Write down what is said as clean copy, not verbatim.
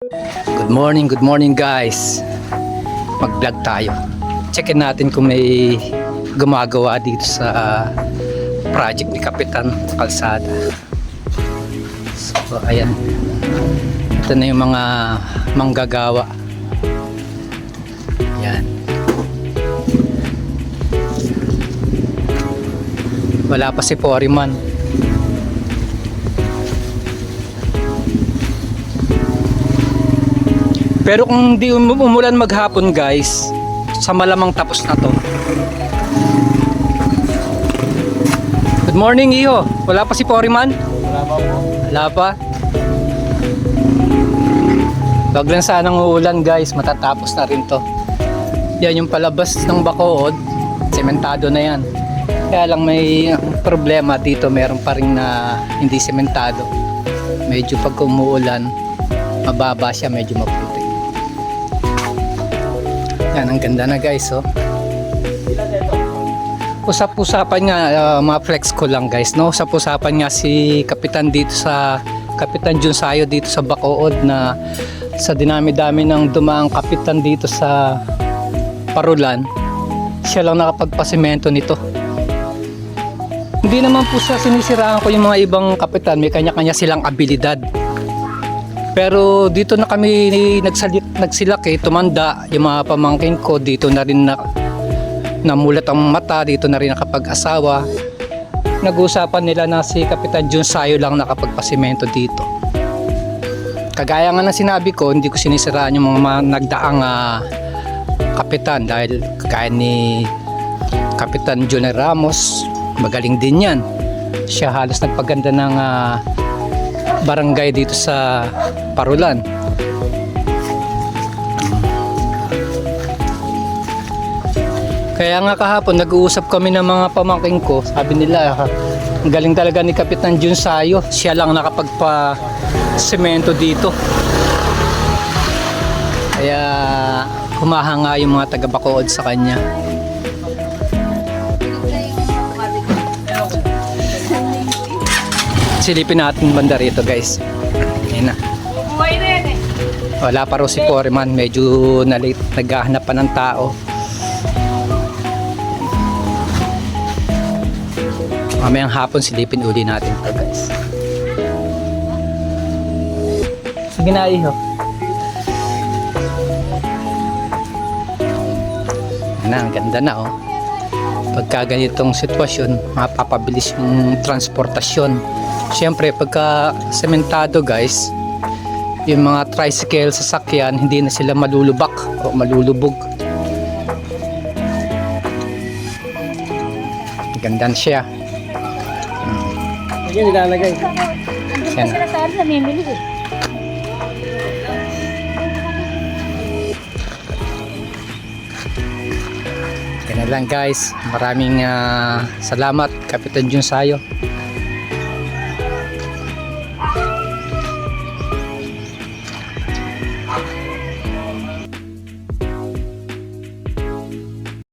Good morning guys. Mag-vlog tayo. Checkin natin kung may gumagawa dito sa project ni Kapitan Kalsada. So ayan. Ito na yung mga manggagawa. Ayan. Wala pa si Foreman. Pero kung di umulan maghapon guys, sa malamang tapos na to. Good morning Iho. Wala pa si Foreman? Wala pa po. Wala pa. Wag lang sanang uulan guys, matatapos na rin to. Yan yung palabas ng Bacood, sementado na yan. Kaya lang may problema dito, meron pa rin na hindi sementado. Medyo pag umuulan, mababa siya, medyo maputi. Yan, ang ganda na guys, oh. Usap-usapan nga, ma-flex ko lang guys, no? Usap-usapan nga si Kapitan dito sa, Kapitan Jun Sayo dito sa Bacood na sa dinami-dami ng dumaang kapitan dito sa Parulan, siya lang nakapagpasemento nito. Hindi naman po sa sinisiraan ko yung mga ibang kapitan, may kanya-kanya silang abilidad. Pero dito na kami nagsilaki, tumanda, yung mga pamangkin ko dito na rin namulat ang mata, dito na rin nakapag-asawa. Nag-uusapan nila na si Kapitan Jun Sayo lang nakapagpasemento dito. Kagaya nga ng sinabi ko, hindi ko sinisiraan yung mga nagdaang kapitan dahil kagaya ni Kapitan Junior Ramos, magaling din yan. Siya halos nagpaganda ng barangay dito sa Parulan. Kaya nga kahapon nag-uusap kami ng mga pamangkin ko, sabi nila ang galing talaga ni Kapitan Jun Sayo, siya lang nakapagpa-semento dito. Kaya humahanga yung mga taga-Bacood sa kanya. Silipin natin banda rito guys. Ayan na. Wala pa raw si Foreman, medyo na-late, naghahanap pa ng tao. Mamayang hapon silipin uli natin ito guys. Sige na Iho. Ayan na, ang ganda na oh. Pagka ganitong sitwasyon, mapapabilis yung transportasyon. Siyempre pagka sementado guys, yung mga tricycle, sasakyan, hindi na sila malulubak o malulubog. Ganda siya. Sige, nilalagay. Yan. Yan na lang guys. Maraming salamat Kapitan Jun Sayo.